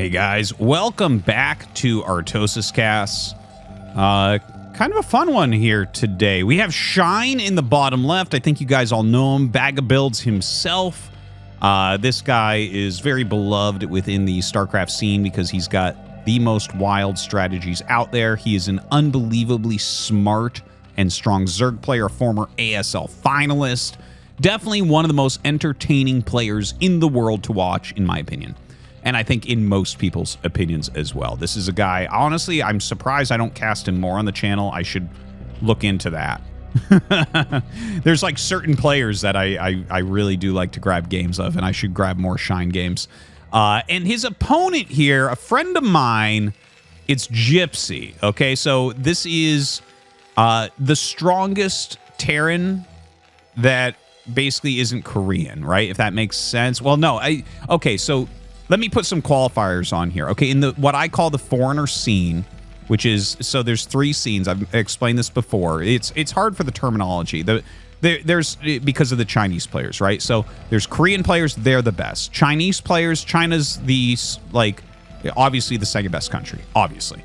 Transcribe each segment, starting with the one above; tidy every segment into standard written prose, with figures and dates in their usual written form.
Hey guys, welcome back to ArtosisCasts. Kind of a fun one here today. We have Shine in the bottom left. I think you guys all know him. Bag of Builds himself. This guy is very beloved within the StarCraft scene because he's got the most wild strategies out there. He is an unbelievably smart and strong Zerg player, a former ASL finalist. Definitely one of the most entertaining players in the world to watch, in my opinion. And I think in most people's opinions as well. This is a guy, honestly, I'm surprised I don't cast him more on the channel. I should look into that. There's like certain players that I really do like to grab games of, and I should grab more Shine games. And his opponent here, a friend of mine, it's Gypsy. Okay, so this is the strongest Terran that basically isn't Korean, right? If that makes sense. Well, no, okay, so let me put some qualifiers on here. Okay, in the what I call the foreigner scene, which is, so there's three scenes. I've explained this before. It's hard for the terminology. There's because of the Chinese players, right? So there's Korean players, they're the best. Chinese players, China's the, like, obviously the second best country, obviously.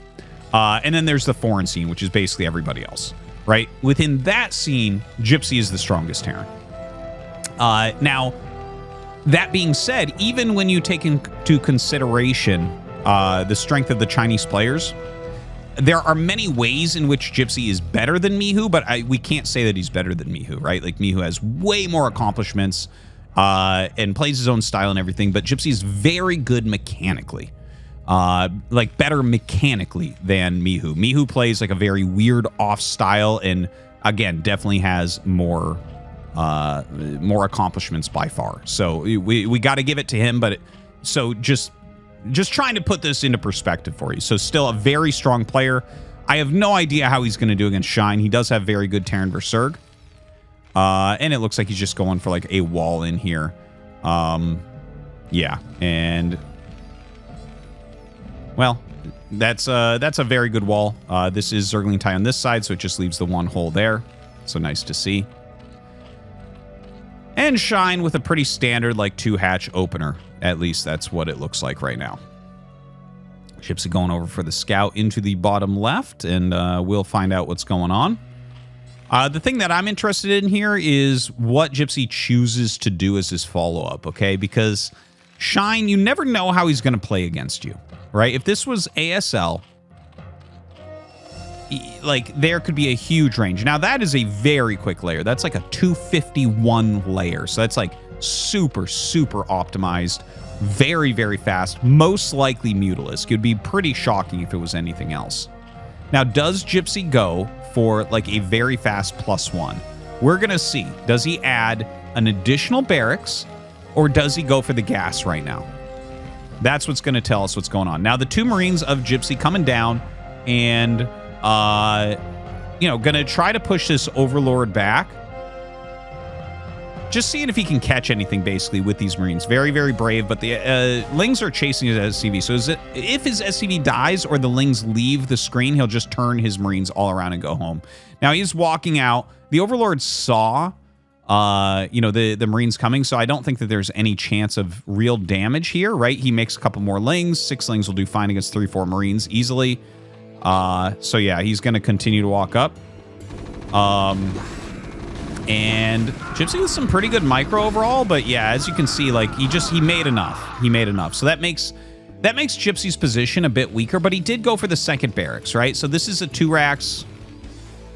And then there's the foreign scene, which is basically everybody else, right? Within that scene, Gypsy is the strongest Terran. Now, that being said, even when you take into consideration the strength of the Chinese players, there are many ways in which Gypsy is better than Mihu, but we can't say that he's better than Mihu, right? Like, Mihu has way more accomplishments and plays his own style and everything, but Gypsy's very good mechanically. Like, better mechanically than Mihu. Mihu plays like a very weird off style and, again, definitely has more accomplishments by far. So we got to give it to him, but so just trying to put this into perspective for you. So still a very strong player. I have no idea how he's going to do against Shine. He does have very good Terran versus Zerg. And it looks like he's just going for like a wall in here. Yeah, and well, that's a very good wall. This is Zergling tie on this side, so it just leaves the one hole there. So nice to see. And Shine with a pretty standard, like, 2-hatch opener. At least that's what it looks like right now. Gypsy going over for the scout into the bottom left, and we'll find out what's going on. The thing that I'm interested in here is what Gypsy chooses to do as his follow-up, okay? Because Shine, you never know how he's going to play against you, right? If this was ASL, like, there could be a huge range. Now, that is a very quick layer. That's like a 251 layer. So that's like super, super optimized. Very, very fast. Most likely Mutalisk. It would be pretty shocking if it was anything else. Now, does Gypsy go for like a very fast +1? We're going to see. Does he add an additional barracks, or does he go for the gas right now? That's what's going to tell us what's going on. Now, the two Marines of Gypsy coming down and you know, gonna try to push this Overlord back. Just seeing if he can catch anything, basically, with these Marines. Very, very brave, but the Lings are chasing his SCV. So if his SCV dies or the Lings leave the screen, he'll just turn his Marines all around and go home. Now, he's walking out. The Overlord saw, you know, the Marines coming, so I don't think that there's any chance of real damage here, right? He makes a couple more Lings. 6 Lings will do fine against 3-4 Marines easily. So yeah, he's going to continue to walk up. And Gypsy with some pretty good micro overall, but yeah, as you can see, like, he made enough. He made enough. So that makes Gypsy's position a bit weaker, but he did go for the second barracks, right? So this is a 2 racks.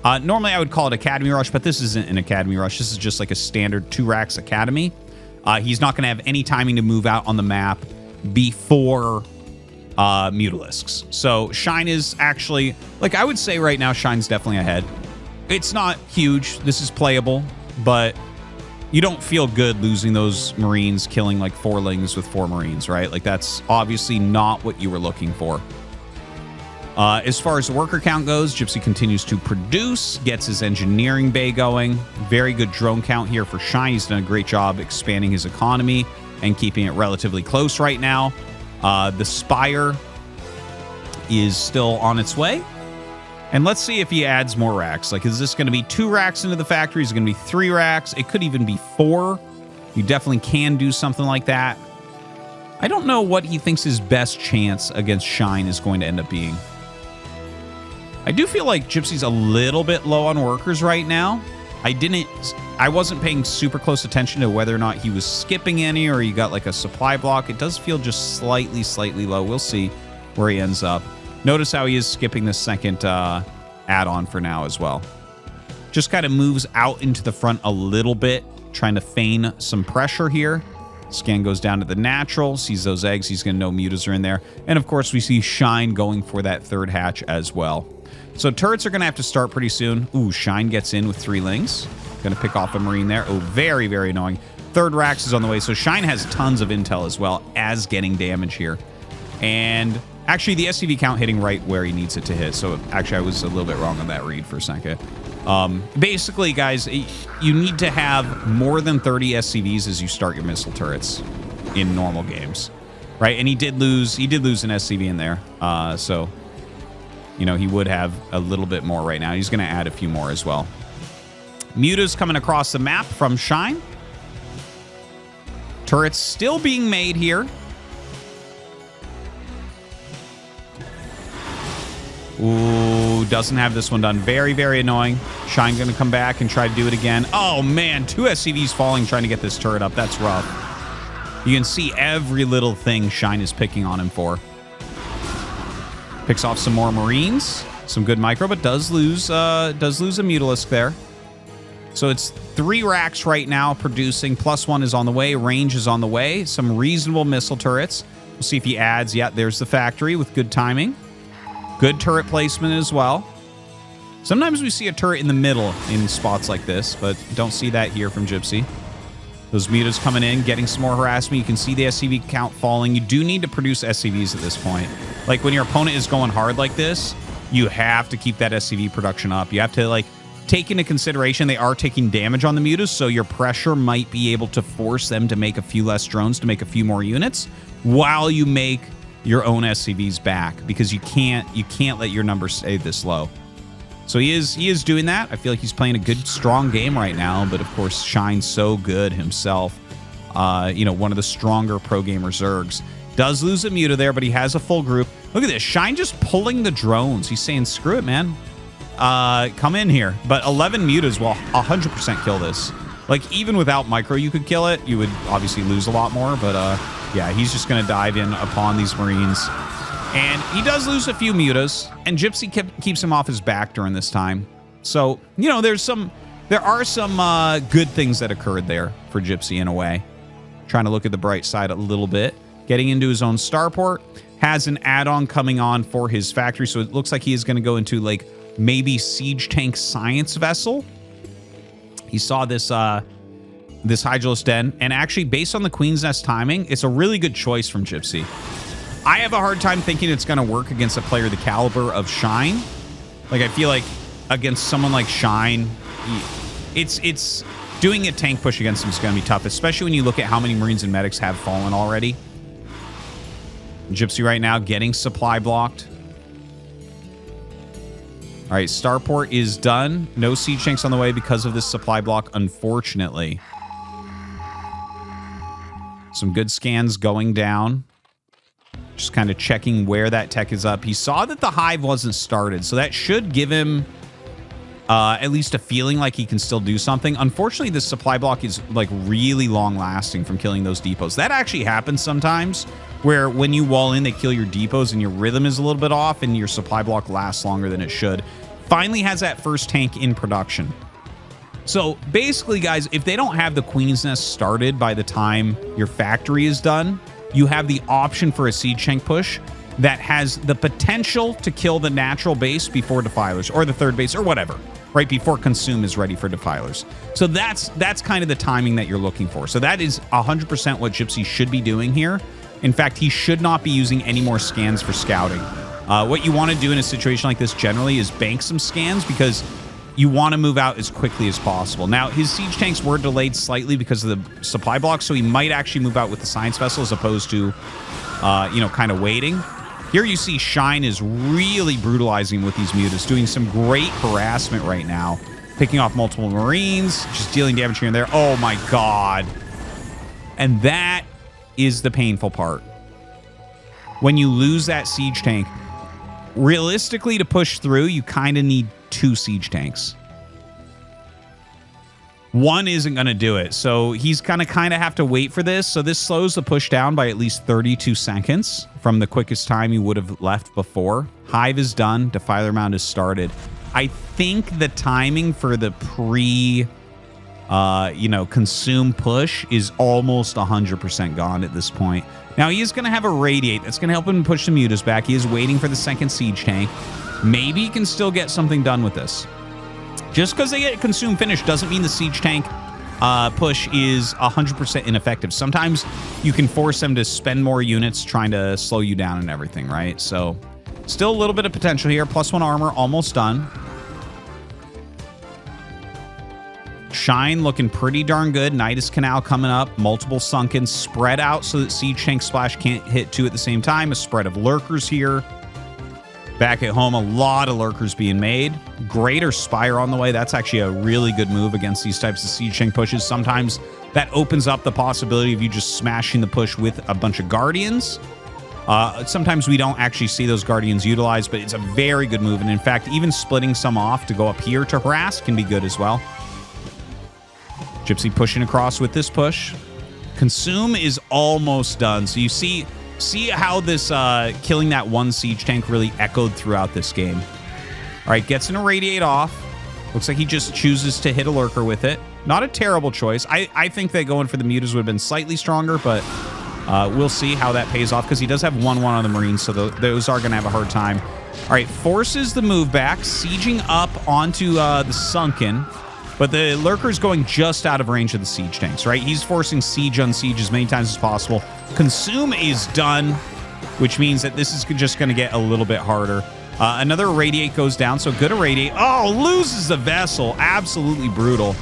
Normally I would call it Academy Rush, but this isn't an Academy Rush. This is just like a standard 2 racks Academy. He's not going to have any timing to move out on the map before Mutalisks. So Shine is actually, like, I would say right now Shine's definitely ahead. It's not huge. This is playable, but you don't feel good losing those Marines, killing like 4 Lings with 4 Marines, right? Like, that's obviously not what you were looking for. As far as the worker count goes, Gypsy continues to produce, gets his engineering bay going. Very good drone count here for Shine. He's done a great job expanding his economy and keeping it relatively close right now. The Spire is still on its way. And let's see if he adds more racks. Like, is this going to be 2 racks into the factory? Is it going to be 3 racks? It could even be 4. You definitely can do something like that. I don't know what he thinks his best chance against Shine is going to end up being. I do feel like Gypsy's a little bit low on workers right now. I wasn't paying super close attention to whether or not he was skipping any or he got like a supply block. It does feel just slightly low. We'll see where he ends up. Notice how he is skipping the second add-on for now as well. Just kind of moves out into the front a little bit, trying to feign some pressure here. Scan goes down to the natural, sees those eggs. He's going to know mutas are in there. And of course, we see Shine going for that third hatch as well. So turrets are going to have to start pretty soon. Ooh, Shine gets in with 3 lings. Going to pick off a Marine there. Oh, very, very annoying. Third Rax is on the way. So Shine has tons of intel as well as getting damage here. And actually, the SCV count hitting right where he needs it to hit. So actually, I was a little bit wrong on that read for a second. Basically, guys, you need to have more than 30 SCVs as you start your missile turrets in normal games, right? And he did lose an SCV in there. So, you know, he would have a little bit more right now. He's going to add a few more as well. Mutas coming across the map from Shine. Turrets still being made here. Ooh, doesn't have this one done. Very, very annoying. Shine going to come back and try to do it again. Oh, man. 2 SCVs falling trying to get this turret up. That's rough. You can see every little thing Shine is picking on him for. Picks off some more Marines. Some good micro, but does lose a Mutalisk there. So it's 3 racks right now producing. +1 is on the way. Range is on the way. Some reasonable missile turrets. We'll see if he adds. Yeah, there's the factory with good timing. Good turret placement as well. Sometimes we see a turret in the middle in spots like this, but don't see that here from Gypsy. Those mutas coming in, getting some more harassment. You can see the SCV count falling. You do need to produce SCVs at this point. Like when your opponent is going hard like this, you have to keep that SCV production up. You have to like take into consideration they are taking damage on the mutas, so your pressure might be able to force them to make a few less drones to make a few more units while you make your own SCVs back, because you can't let your numbers stay this low. So he is doing that. I feel like he's playing a good, strong game right now, but of course Shine's so good himself. You know, one of the stronger pro gamer Zergs. Does lose a muta there, but he has a full group. Look at this. Shine just pulling the drones. He's saying, screw it, man. Come in here. But 11 mutas will 100% kill this. Like, even without micro, you could kill it. You would obviously lose a lot more, but yeah, he's just going to dive in upon these Marines. And he does lose a few mutas, and Gypsy keeps him off his back during this time. So, you know, there are some good things that occurred there for Gypsy in a way. Trying to look at the bright side a little bit. Getting into his own starport. Has an add-on coming on for his factory, so it looks like he is going to go into, like, maybe Siege Tank Science Vessel. He saw this this Hydralis Den, and actually, based on the Queen's Nest timing, it's a really good choice from Gypsy. I have a hard time thinking it's going to work against a player the caliber of Shine. Like, I feel like against someone like Shine, it's doing a tank push against him is going to be tough, especially when you look at how many Marines and Medics have fallen already. Gypsy right now getting supply blocked. All right, starport is done. No siege tanks on the way because of this supply block, unfortunately. Some good scans going down. Just kind of checking where that tech is up. He saw that the hive wasn't started, so that should give him at least a feeling like he can still do something. Unfortunately, this supply block is like really long lasting from killing those depots. That actually happens sometimes, where when you wall in, they kill your depots and your rhythm is a little bit off and your supply block lasts longer than it should. Finally has that first tank in production. So basically, guys, if they don't have the Queen's Nest started by the time your factory is done, you have the option for a siege tank push that has the potential to kill the natural base before defilers, or the third base, or whatever, right before consume is ready for defilers. So that's kind of the timing that you're looking for. So that is 100% what Gypsy should be doing here. In fact, he should not be using any more scans for scouting. What you want to do in a situation like this generally is bank some scans, because you want to move out as quickly as possible. Now, his siege tanks were delayed slightly because of the supply block, so he might actually move out with the science vessel as opposed to, you know, kind of waiting. Here you see Shine is really brutalizing with these mutas, doing some great harassment right now, picking off multiple Marines, just dealing damage here and there. Oh my God. And that is the painful part. when you lose that siege tank, realistically, to push through, you kind of need 2 siege tanks. One isn't going to do it, so he's going to kind of have to wait for this. So this slows the push down by at least 32 seconds from the quickest time you would have left before. Hive is done. Defiler Mound is started. I think the timing for the consume push is almost 100% gone at this point. Now, he is going to have a Radiate. That's going to help him push the mutas back. He is waiting for the second siege tank. Maybe he can still get something done with this. Just because they get consume finish doesn't mean the siege tank push is 100% ineffective. Sometimes you can force them to spend more units trying to slow you down and everything, right? So still a little bit of potential here. +1 armor, almost done. Shine looking pretty darn good. Nidus Canal coming up. Multiple sunken. Spread out so that siege tank splash can't hit 2 at the same time. A spread of lurkers here. Back at home, a lot of lurkers being made. Greater Spire on the way. That's actually a really good move against these types of siege tank pushes. Sometimes that opens up the possibility of you just smashing the push with a bunch of Guardians. Sometimes we don't actually see those Guardians utilized, but it's a very good move. And in fact, even splitting some off to go up here to harass can be good as well. Gypsy pushing across with this push. Consume is almost done. So you see how this killing that 1 siege tank really echoed throughout this game. All right, gets an Irradiate off. Looks like he just chooses to hit a lurker with it. Not a terrible choice. I think that going for the mutas would have been slightly stronger, but we'll see how that pays off because he does have 1-1 on the Marines, so those are going to have a hard time. All right, forces the move back, sieging up onto the sunken. But the Lurker's going just out of range of the siege tanks, right? He's forcing siege on siege as many times as possible. Consume is done, which means that this is just going to get a little bit harder. Another Irradiate goes down, so good Irradiate. Oh, loses the vessel. Absolutely brutal.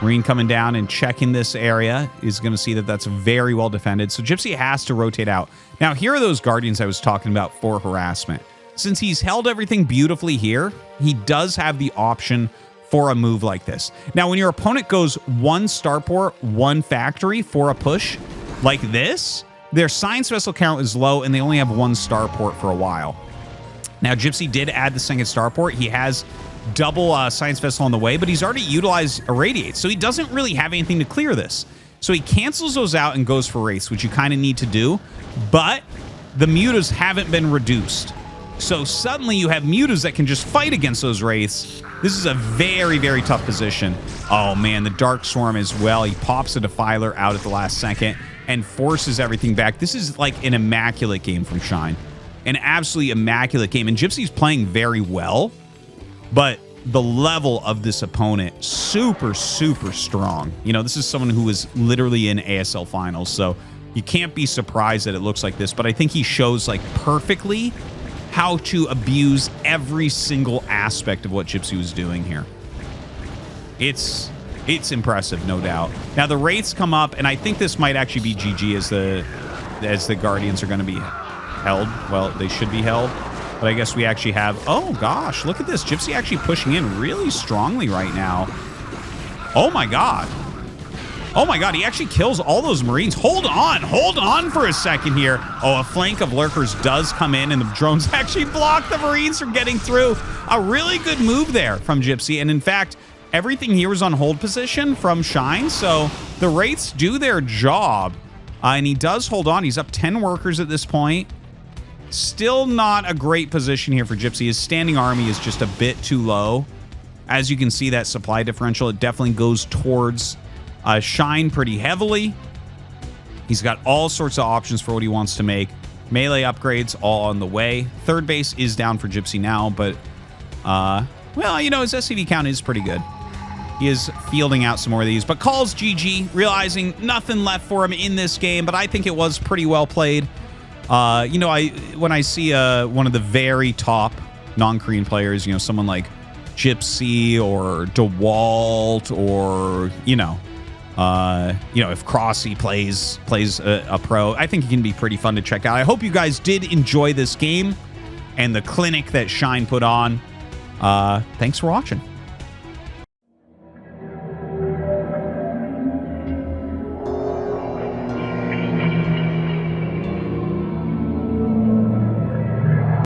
Marine coming down and checking this area is going to see that that's very well defended. So Gypsy has to rotate out. Now, here are those Guardians I was talking about for harassment. Since he's held everything beautifully here, he does have the option for a move like this. Now, when your opponent goes 1 starport, 1 factory for a push like this, their science vessel count is low and they only have 1 starport for a while. Now, Gypsy did add the second starport. He has double science vessel on the way, but he's already utilized Irradiate, so he doesn't really have anything to clear this. So he cancels those out and goes for Wraiths, which you kind of need to do, but the mutas haven't been reduced. So suddenly you have mutas that can just fight against those Wraiths. This is a very, very tough position. Oh, man, the Dark Swarm as well. He pops a Defiler out at the last second and forces everything back. This is like an immaculate game from Shine. An absolutely immaculate game. And Gypsy's playing very well, but the level of this opponent, super, super strong. You know, this is someone who was literally in ASL finals, so you can't be surprised that it looks like this, but I think he shows, like, perfectly how to abuse every single aspect of what Gypsy was doing here. It's impressive, no doubt. Now the Wraiths come up, and I think this might actually be GG as the Guardians are going to be held. Well, they should be held, but I guess we actually have... Oh gosh, look at this. Gypsy actually pushing in really strongly right now. Oh my god. Oh my god, he actually kills all those Marines. Hold on for a second here. Oh, a flank of Lurkers does come in, and the drones actually block the Marines from getting through. A really good move there from Gypsy, and in fact, everything here was on hold position from Shine, so the Wraiths do their job, and he does hold on. He's up 10 workers at this point. Still not a great position here for Gypsy. His standing army is just a bit too low. As you can see, that supply differential, it definitely goes towards... Shine pretty heavily. He's got all sorts of options for what he wants to make. Melee upgrades all on the way. Third base is down for Gypsy now, but well, you know, his SCV count is pretty good. He is fielding out some more of these, but calls GG, realizing nothing left for him in this game, but I think it was pretty well played. You know, when I see one of the very top non-Korean players, you know, someone like Gypsy or DeWalt or, you know, if Crossy plays a pro, I think he can be pretty fun to check out. I hope you guys did enjoy this game and the clinic that Shine put on. Thanks for watching.